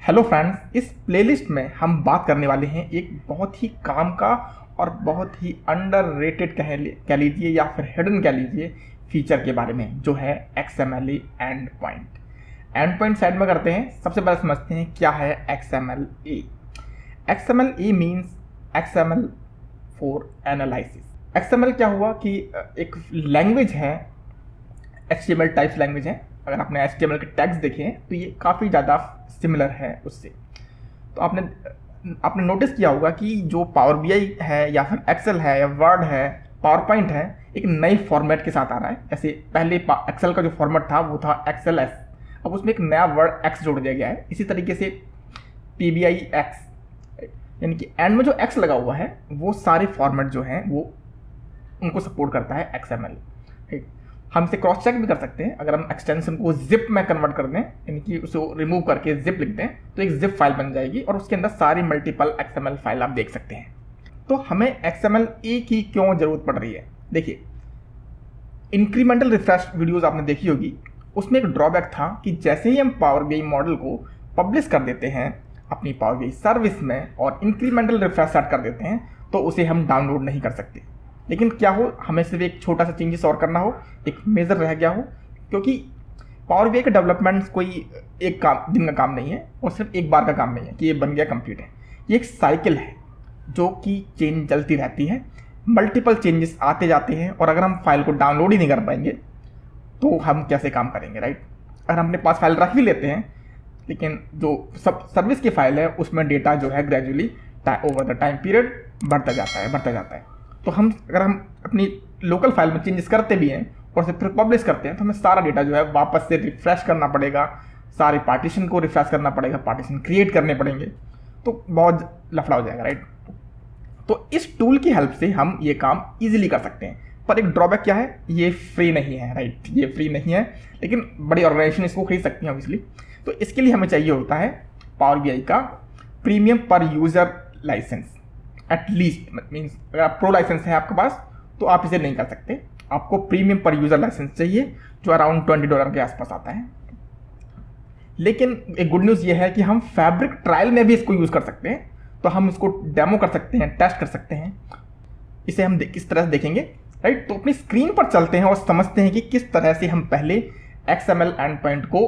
Hello friends, इस playlist में हम बात करने वाले हैं एक बहुत ही काम का और बहुत ही अंडररेटेड कह लीजिए या फिर हिडन कह लीजिए फीचर के बारे में, जो है XMLE and point. And point side में करते हैं। सबसे पहले समझते हैं क्या है XMLE। XMLE means XML for analysis. XML क्या हुआ कि एक लैंग्वेज है, HTML टाइप्स लैंग्वेज है। अगर आपने HTML के टैग्स देखे हैं तो ये काफ़ी ज़्यादा सिमिलर है उससे। तो आपने नोटिस किया होगा कि जो पावर BI है या फिर एक्सेल है या वर्ड है, पावर पॉइंट है, एक नई फॉर्मेट के साथ आ रहा है। जैसे पहले एक्सेल का जो फॉर्मेट था वो था XLS, अब उसमें एक नया वर्ड X जोड़ दिया गया है। इसी तरीके से PBI X, यानी कि एंड में जो X लगा हुआ है वो सारे फॉर्मेट जो हैं वो उनको सपोर्ट करता है XML। ठीक, हम इसे क्रॉस चेक भी कर सकते हैं। अगर हम एक्सटेंशन को जिप में कन्वर्ट कर दें, यानी कि उसे रिमूव करके जिप लिख दें, तो एक जिप फाइल बन जाएगी और उसके अंदर सारी मल्टीपल XML फाइल आप देख सकते हैं। तो हमें XMLE की क्यों जरूरत पड़ रही है? देखिए, इंक्रीमेंटल रिफ्रेश वीडियोस आपने देखी होगी, उसमें एक ड्रॉबैक था कि जैसे ही हम पावर BI मॉडल को पब्लिश कर देते हैं अपनी पावर BI सर्विस में और इंक्रीमेंटल रिफ्रेश स्टार्ट कर देते हैं, तो उसे हम डाउनलोड नहीं कर सकते। लेकिन क्या हो, हमें सिर्फ एक छोटा सा चेंजेस और करना हो, एक मेजर रह गया हो, क्योंकि पावर BI का डेवलपमेंट कोई एक दिन का काम नहीं है और सिर्फ एक बार का काम नहीं है कि ये बन गया कंप्लीट है। ये एक साइकिल है जो कि चेंज चलती रहती है, मल्टीपल चेंजेस आते जाते हैं। और अगर हम फाइल को डाउनलोड ही नहीं कर पाएंगे तो हम कैसे काम करेंगे, राइट? अगर हम अपने पास फाइल रख भी लेते हैं, लेकिन जो सब सर्विस की फाइल है उसमें डेटा जो है gradually over the time period बढ़ता जाता है। तो अगर हम अपनी लोकल फाइल में चेंजेस करते भी हैं और उसे फिर पब्लिश करते हैं, तो हमें सारा डेटा जो है वापस से रिफ्रेश करना पड़ेगा, सारे पार्टीशन को रिफ्रेश करना पड़ेगा, पार्टीशन क्रिएट करने पड़ेंगे, तो बहुत लफड़ा हो जाएगा, राइट? तो इस टूल की हेल्प से हम ये काम इजीली कर सकते हैं। पर एक ड्रॉबैक क्या है, ये फ्री नहीं है, राइट? ये फ्री नहीं है, लेकिन बड़ी ऑर्गेनाइजेशन इसको खरीद सकती हैं ऑब्वियसली। तो इसके लिए हमें चाहिए होता है पावर BI का प्रीमियम पर यूजर लाइसेंस। एटलीस्ट मीन्स अगर आप प्रो लाइसेंस है आपके पास तो आप इसे नहीं कर सकते, आपको प्रीमियम पर यूजर लाइसेंस चाहिए, जो अराउंड $20 के आसपास आता है। लेकिन एक गुड न्यूज़ ये है कि हम फैब्रिक ट्रायल में भी इसको यूज़ कर सकते हैं। तो हम इसको डेमो कर सकते हैं, टेस्ट कर सकते हैं। इसे हम किस तरह से देखेंगे, राइट? तो अपनी स्क्रीन पर चलते हैं और समझते हैं कि किस तरह से हम पहले XML एंड पॉइंट को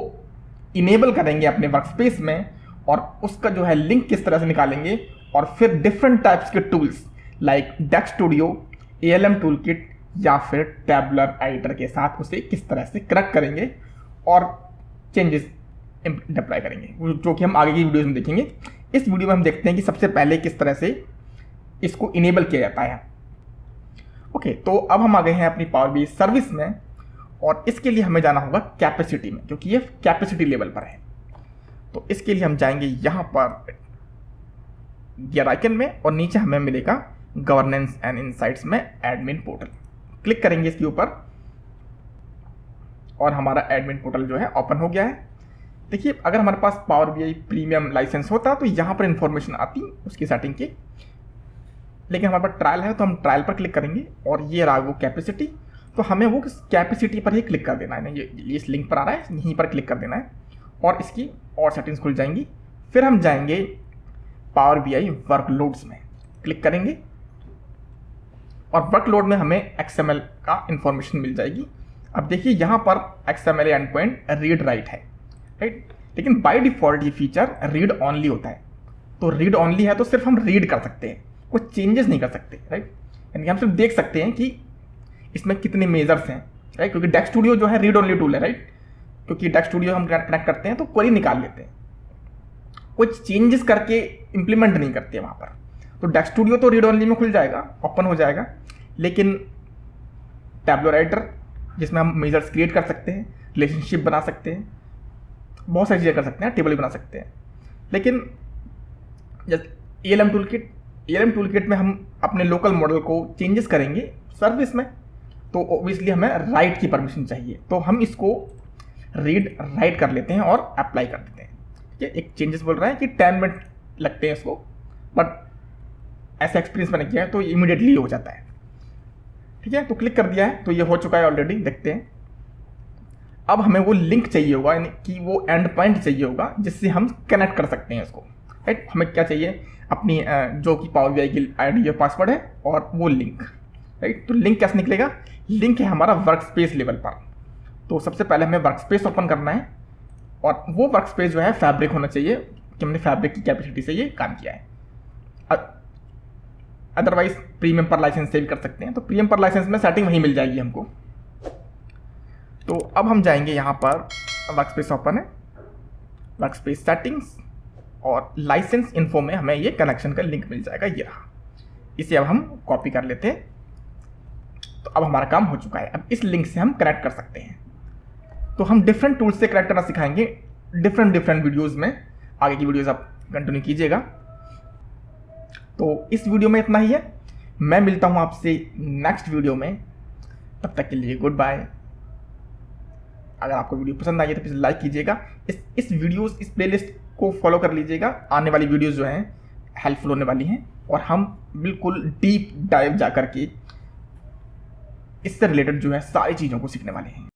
इनेबल करेंगे अपने वर्कस्पेस में, और उसका जो है लिंक किस तरह से निकालेंगे, और फिर डिफरेंट टाइप्स के टूल्स लाइक डेक्स स्टूडियो, ALM टूल किट या फिर टैबुलर एडिटर के साथ उसे किस तरह से करेक्ट करेंगे और चेंजेस अप्लाई करेंगे, जो कि हम आगे की वीडियोस में देखेंगे। इस वीडियो में हम देखते हैं कि सबसे पहले किस तरह से इसको इनेबल किया जाता है। ओके, तो अब हम आ गए हैं अपनी पावर BI सर्विस में, और इसके लिए हमें जाना होगा कैपेसिटी में, क्योंकि ये कैपेसिटी लेवल पर है। तो इसके लिए हम जाएंगे यहाँ पर गियर आइकन में, और नीचे हमें मिलेगा गवर्नेंस एंड इनसाइट्स में एडमिन पोर्टल। क्लिक करेंगे इसके ऊपर और हमारा एडमिन पोर्टल जो है ओपन हो गया है। देखिए, अगर हमारे पास पावर BI प्रीमियम लाइसेंस होता तो यहाँ पर इंफॉर्मेशन आती उसकी सेटिंग की, लेकिन हमारे पास ट्रायल है तो हम ट्रायल पर क्लिक करेंगे, और ये रहा वो कैपेसिटी। तो हमें वो कैपेसिटी पर ही क्लिक कर देना है। ये इस लिंक पर आ रहा है, यहीं पर क्लिक कर देना है और इसकी और सेटिंग्स खुल जाएंगी। फिर हम जाएंगे पावर BI वर्कलोड्स में, क्लिक करेंगे और वर्कलोड में हमें XML का इंफॉर्मेशन मिल जाएगी। अब देखिए, यहाँ पर XML and point read write है, राइट? लेकिन बाय डिफॉल्ट ये फीचर रीड ऑनली होता है। तो रीड ऑनली है तो सिर्फ हम रीड कर सकते हैं, कोई चेंजेस नहीं कर सकते, राइट? यानी हम सिर्फ देख सकते हैं कि इसमें कितने मेजर्स हैं, राइट? क्योंकि डेक्स स्टूडियो जो है रीड ऑनली टूल है, राइट? क्योंकि डेक्स स्टूडियो हम कनेक्ट करते हैं तो क्वेरी निकाल लेते हैं, कुछ चेंजेस करके इंप्लीमेंट नहीं करते वहाँ पर। तो डेक्स स्टूडियो तो रीड ऑनली में खुल जाएगा, ओपन हो जाएगा, लेकिन टैबुलर एडिटर जिसमें हम मेजर्स क्रिएट कर सकते हैं, रिलेशनशिप बना सकते हैं, बहुत सारी चीज़ें कर सकते हैं, टेबल भी बना सकते हैं। लेकिन जैसे ALM टूल किट में हम अपने लोकल मॉडल को चेंजेस करेंगे सर्विस में, तो ऑब्वियसली हमें राइट की परमिशन चाहिए। तो हम इसको रीड राइट कर लेते हैं और अप्लाई कर देते हैं। ठीक है, एक चेंजेस बोल रहा है कि 10 मिनट लगते हैं इसको, बट ऐसा एक्सपीरियंस मैंने किया है तो इमीडिएटली हो जाता है। ठीक है, तो क्लिक कर दिया है तो ये हो चुका है ऑलरेडी। देखते हैं अब हमें वो लिंक चाहिए होगा, यानी कि वो एंड पॉइंट चाहिए होगा जिससे हम कनेक्ट कर सकते हैं उसको, राइट। हमें क्या चाहिए, अपनी जो कि पावर BI की आईडी या पासवर्ड है और वो लिंक, राइट। तो लिंक कैसे निकलेगा, लिंक है हमारा वर्क स्पेस लेवल पर। तो सबसे पहले हमें वर्क स्पेस ओपन करना है और वो वर्क स्पेस जो है फैब्रिक होना चाहिए कि हमने फैब्रिक की कैपेसिटी से ये काम किया है। अदरवाइज प्रीमियम पर लाइसेंस से भी कर सकते हैं। तो प्रीमियम पर लाइसेंस में सेटिंग वहीं मिल जाएगी हमको। तो अब हम जाएंगे यहाँ पर, वर्क स्पेस ओपन है, वर्क स्पेस सेटिंग्स और लाइसेंस इन्फो में हमें ये कनेक्शन का लिंक मिल जाएगा, ये रहा। इसे अब हम कॉपी कर लेते हैं। तो अब हमारा काम हो चुका है। अब इस लिंक से हम कनेक्ट कर सकते हैं। तो हम डिफरेंट टूल्स से कनेक्ट करना सिखाएंगे डिफरेंट वीडियोस में। आगे की वीडियोस आप कंटिन्यू कीजिएगा। तो इस वीडियो में इतना ही है। मैं मिलता हूं आपसे नेक्स्ट वीडियो में। तब तक के लिए गुड बाय। अगर आपको वीडियो पसंद आई है तो प्लीज़ लाइक कीजिएगा। इस प्लेलिस्ट को फॉलो कर लीजिएगा। आने वाली वीडियोस जो हैं हेल्पफुल होने वाली हैं और हम बिल्कुल डीप डाइव जा करके इससे रिलेटेड जो है सारी चीज़ों को सीखने वाले हैं।